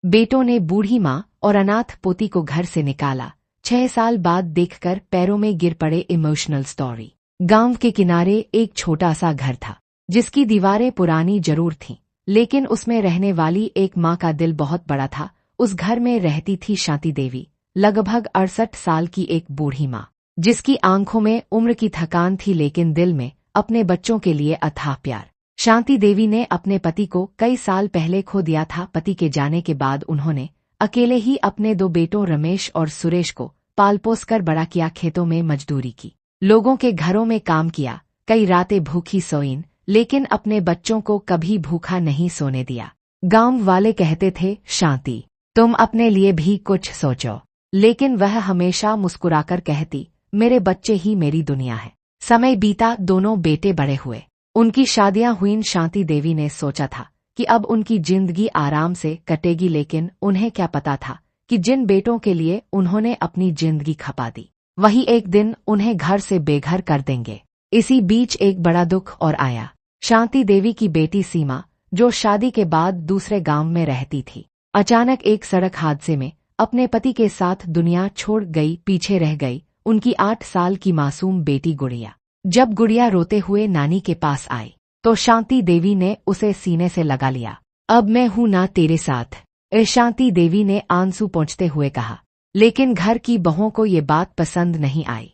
बेटों ने बूढ़ी माँ और अनाथ पोती को घर से निकाला। 6 साल बाद देखकर पैरों में गिर पड़े इमोशनल स्टोरी। गांव के किनारे एक छोटा सा घर था, जिसकी दीवारें पुरानी जरूर थीं, लेकिन उसमें रहने वाली एक माँ का दिल बहुत बड़ा था। उस घर में रहती थी शांति देवी, लगभग 68 साल की एक बूढ़ी माँ, जिसकी आंखों में उम्र की थकान थी लेकिन दिल में अपने बच्चों के लिए अथाह प्यार। शांति देवी ने अपने पति को कई साल पहले खो दिया था। पति के जाने के बाद उन्होंने अकेले ही अपने 2 बेटों रमेश और सुरेश को पाल पोस कर बड़ा किया। खेतों में मजदूरी की, लोगों के घरों में काम किया, कई रातें भूखी सोईं, लेकिन अपने बच्चों को कभी भूखा नहीं सोने दिया। गांव वाले कहते थे, शांति तुम अपने लिए भी कुछ सोचो, लेकिन वह हमेशा मुस्कुराकर कहती, मेरे बच्चे ही मेरी दुनिया है। समय बीता, दोनों बेटे बड़े हुए, उनकी शादियां हुईं। शांति देवी ने सोचा था कि अब उनकी जिंदगी आराम से कटेगी, लेकिन उन्हें क्या पता था कि जिन बेटों के लिए उन्होंने अपनी जिंदगी खपा दी, वही एक दिन उन्हें घर से बेघर कर देंगे। इसी बीच एक बड़ा दुख और आया। शांति देवी की बेटी सीमा, जो शादी के बाद दूसरे गांव में रहती थी, अचानक एक सड़क हादसे में अपने पति के साथ दुनिया छोड़ गई। पीछे रह गई उनकी 8 साल की मासूम बेटी गुड़िया। जब गुड़िया रोते हुए नानी के पास आई, तो शांति देवी ने उसे सीने से लगा लिया। अब मैं हूं ना तेरे साथ, शांति देवी ने आंसू पोंछते हुए कहा। लेकिन घर की बहुओं को ये बात पसंद नहीं आई।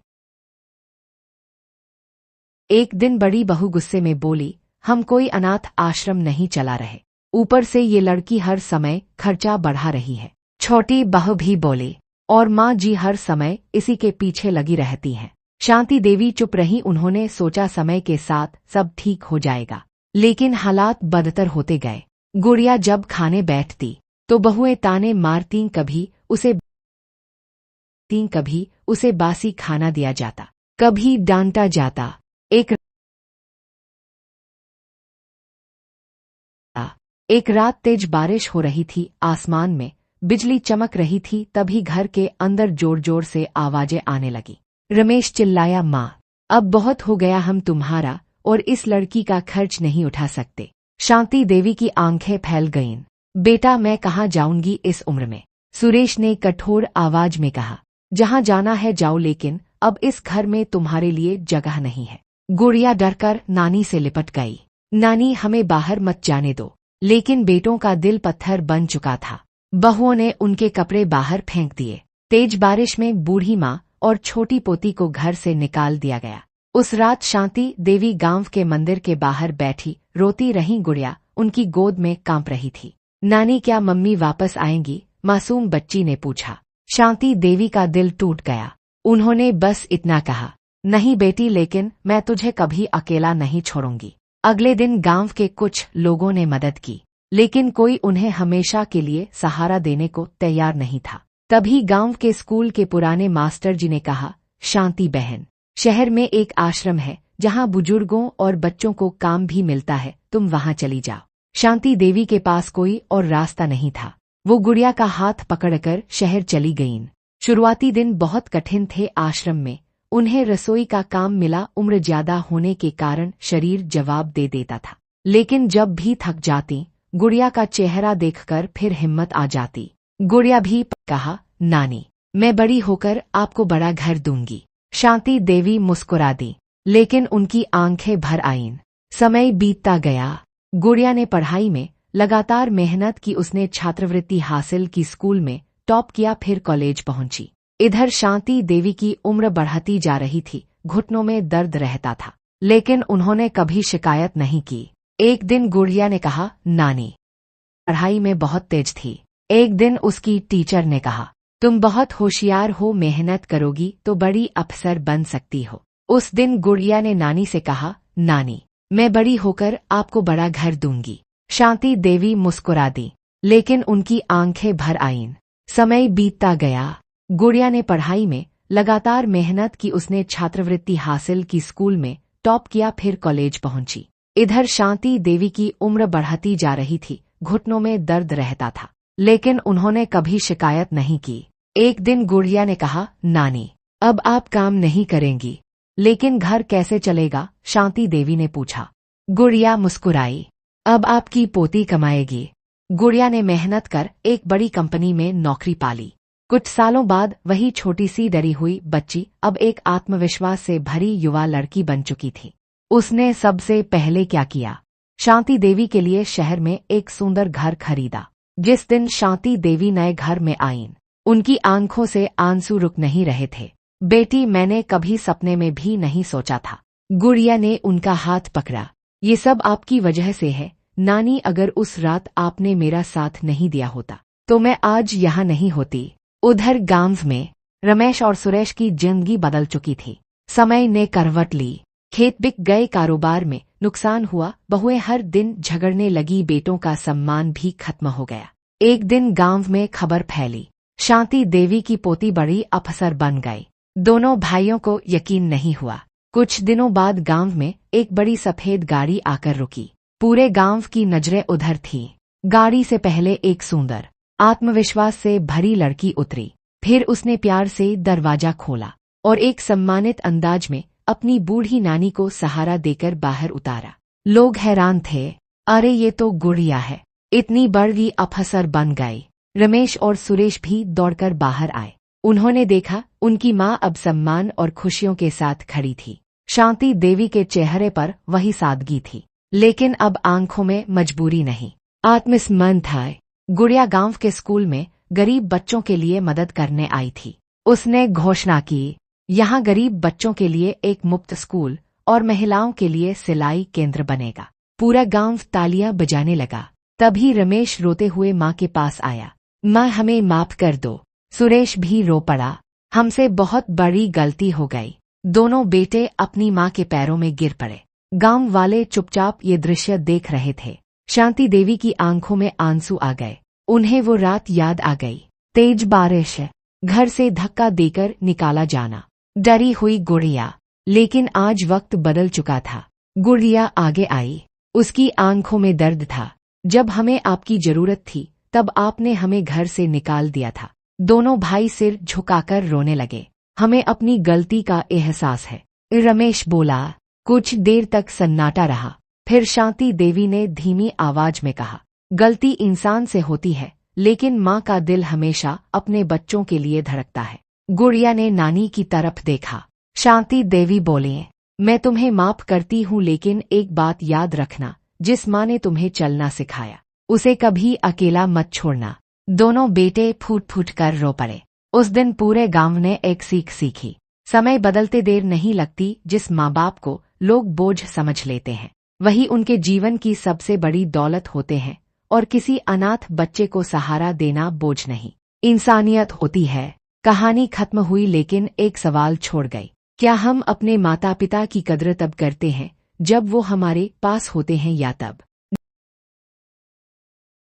एक दिन बड़ी बहू गुस्से में बोली, हम कोई अनाथ आश्रम नहीं चला रहे, ऊपर से ये लड़की हर समय खर्चा बढ़ा रही है। छोटी बहू भी बोली, और माँ जी हर समय इसी के पीछे लगी रहती हैं। शांति देवी चुप रही। उन्होंने सोचा समय के साथ सब ठीक हो जाएगा, लेकिन हालात बदतर होते गए। गुड़िया जब खाने बैठती तो बहुएं ताने मारतीं, कभी उसे बासी खाना दिया जाता, कभी डांटा जाता। एक रात तेज बारिश हो रही थी, आसमान में बिजली चमक रही थी। तभी घर के अंदर जोर जोर से आवाजें आने लगी। रमेश चिल्लाया, माँ अब बहुत हो गया, हम तुम्हारा और इस लड़की का खर्च नहीं उठा सकते। शांति देवी की आंखें फैल गईं। बेटा मैं कहाँ जाऊंगी इस उम्र में, सुरेश ने कठोर आवाज में कहा। जहाँ जाना है जाओ, लेकिन अब इस घर में तुम्हारे लिए जगह नहीं है। गुड़िया डरकर नानी से लिपट गई। नानी हमें बाहर मत जाने दो। लेकिन बेटों का दिल पत्थर बन चुका था। बहुओं ने उनके कपड़े बाहर फेंक दिए। तेज बारिश में बूढ़ी माँ और छोटी पोती को घर से निकाल दिया गया। उस रात शांति देवी गांव के मंदिर के बाहर बैठी रोती रही। गुड़िया उनकी गोद में कांप रही थी। नानी क्या मम्मी वापस आएंगी, मासूम बच्ची ने पूछा। शांति देवी का दिल टूट गया। उन्होंने बस इतना कहा, नहीं बेटी, लेकिन मैं तुझे कभी अकेला नहीं छोड़ूंगी। अगले दिन गांव के कुछ लोगों ने मदद की, लेकिन कोई उन्हें हमेशा के लिए सहारा देने को तैयार नहीं था। तभी गांव के स्कूल के पुराने मास्टर जी ने कहा, शांति बहन, शहर में एक आश्रम है जहां बुजुर्गों और बच्चों को काम भी मिलता है, तुम वहां चली जाओ। शांति देवी के पास कोई और रास्ता नहीं था। वो गुड़िया का हाथ पकड़कर शहर चली गईं। शुरुआती दिन बहुत कठिन थे। आश्रम में उन्हें रसोई का काम मिला। उम्र ज्यादा होने के कारण शरीर जवाब दे देता था, लेकिन जब भी थक जाती, गुड़िया का चेहरा देखकर फिर हिम्मत आ जाती। गुड़िया भी कहा, नानी मैं बड़ी होकर आपको बड़ा घर दूंगी। शांति देवी मुस्कुरा दी, लेकिन उनकी आंखें भर आईं। समय बीतता गया। गुड़िया ने पढ़ाई में लगातार मेहनत की। उसने छात्रवृत्ति हासिल की, स्कूल में टॉप किया, फिर कॉलेज पहुंची। इधर शांति देवी की उम्र बढ़ती जा रही थी। घुटनों में दर्द रहता था, लेकिन उन्होंने कभी शिकायत नहीं की। एक दिन गुड़िया ने कहा, नानी पढ़ाई में बहुत तेज थी। एक दिन उसकी टीचर ने कहा, तुम बहुत होशियार हो, मेहनत करोगी तो बड़ी अफसर बन सकती हो। उस दिन गुड़िया ने नानी से कहा, नानी मैं बड़ी होकर आपको बड़ा घर दूंगी। शांति देवी मुस्कुरा दी, लेकिन उनकी आंखें भर आईं। समय बीतता गया। गुड़िया ने पढ़ाई में लगातार मेहनत की। उसने छात्रवृत्ति हासिल की, स्कूल में टॉप किया, फिर कॉलेज पहुंची। इधर शांति देवी की उम्र बढ़ती जा रही थी। घुटनों में दर्द रहता था, लेकिन उन्होंने कभी शिकायत नहीं की। एक दिन गुड़िया ने कहा, नानी अब आप काम नहीं करेंगी, लेकिन घर कैसे चलेगा? शांति देवी ने पूछा। गुड़िया मुस्कुराई, अब आपकी पोती कमाएगी। गुड़िया ने मेहनत कर एक बड़ी कंपनी में नौकरी पाली। कुछ सालों बाद वही छोटी सी डरी हुई बच्ची अब एक आत्मविश्वास से भरी युवा लड़की बन चुकी थी। उसने सबसे पहले क्या किया? शांति देवी के लिए शहर में एक सुंदर घर खरीदा। जिस दिन शांति देवी नए घर में आईं, उनकी आंखों से आंसू रुक नहीं रहे थे। बेटी, मैंने कभी सपने में भी नहीं सोचा था। गुड़िया ने उनका हाथ पकड़ा। ये सब आपकी वजह से है नानी, अगर उस रात आपने मेरा साथ नहीं दिया होता तो मैं आज यहाँ नहीं होती। उधर गांव में रमेश और सुरेश की जिंदगी बदल चुकी थी। समय ने करवट ली। खेत बिक गए, कारोबार में नुकसान हुआ, बहुएं हर दिन झगड़ने लगी, बेटों का सम्मान भी खत्म हो गया। एक दिन गांव में खबर फैली, शांति देवी की पोती बड़ी अफसर बन गई। दोनों भाइयों को यकीन नहीं हुआ। कुछ दिनों बाद गांव में एक बड़ी सफेद गाड़ी आकर रुकी। पूरे गांव की नजरें उधर थीं। गाड़ी से पहले एक सुंदर, आत्मविश्वास से भरी लड़की उतरी। फिर उसने प्यार से दरवाजा खोला और एक सम्मानित अंदाज में अपनी बूढ़ी नानी को सहारा देकर बाहर उतारा। लोग हैरान थे, अरे ये तो गुड़िया है, इतनी बड़ी अफसर बन गई। रमेश और सुरेश भी दौड़कर बाहर आए। उन्होंने देखा उनकी माँ अब सम्मान और खुशियों के साथ खड़ी थी। शांति देवी के चेहरे पर वही सादगी थी, लेकिन अब आंखों में मजबूरी नहीं, आत्मसम्मान था। गुड़िया गांव के स्कूल में गरीब बच्चों के लिए मदद करने आई थी। उसने घोषणा की, यहाँ गरीब बच्चों के लिए एक मुफ्त स्कूल और महिलाओं के लिए सिलाई केंद्र बनेगा। पूरा गांव तालियां बजाने लगा। तभी रमेश रोते हुए माँ के पास आया, माँ हमें माफ कर दो। सुरेश भी रो पड़ा, हमसे बहुत बड़ी गलती हो गई। दोनों बेटे अपनी माँ के पैरों में गिर पड़े। गांव वाले चुपचाप ये दृश्य देख रहे थे। शांति देवी की आंखों में आंसू आ गए। उन्हें वो रात याद आ गई। तेज बारिश, घर से धक्का देकर निकाला जाना, डरी हुई गुड़िया। लेकिन आज वक्त बदल चुका था। गुड़िया आगे आई। उसकी आंखों में दर्द था। जब हमें आपकी जरूरत थी तब आपने हमें घर से निकाल दिया था। दोनों भाई सिर झुकाकर रोने लगे। हमें अपनी गलती का एहसास है, रमेश बोला। कुछ देर तक सन्नाटा रहा। फिर शांति देवी ने धीमी आवाज में कहा, गलती इंसान से होती है, लेकिन माँ का दिल हमेशा अपने बच्चों के लिए धड़कता है। गुड़िया ने नानी की तरफ देखा। शांति देवी बोली, मैं तुम्हें माफ करती हूँ, लेकिन एक बात याद रखना, जिस माँ ने तुम्हें चलना सिखाया उसे कभी अकेला मत छोड़ना। दोनों बेटे फूट फूट कर रो पड़े। उस दिन पूरे गांव ने एक सीख सीखी, समय बदलते देर नहीं लगती। जिस माँ बाप को लोग बोझ समझ लेते हैं वही उनके जीवन की सबसे बड़ी दौलत होते हैं, और किसी अनाथ बच्चे को सहारा देना बोझ नहीं, इंसानियत होती है। कहानी खत्म हुई, लेकिन एक सवाल छोड़ गई, क्या हम अपने माता पिता की कद्र तब करते हैं जब वो हमारे पास होते हैं या तब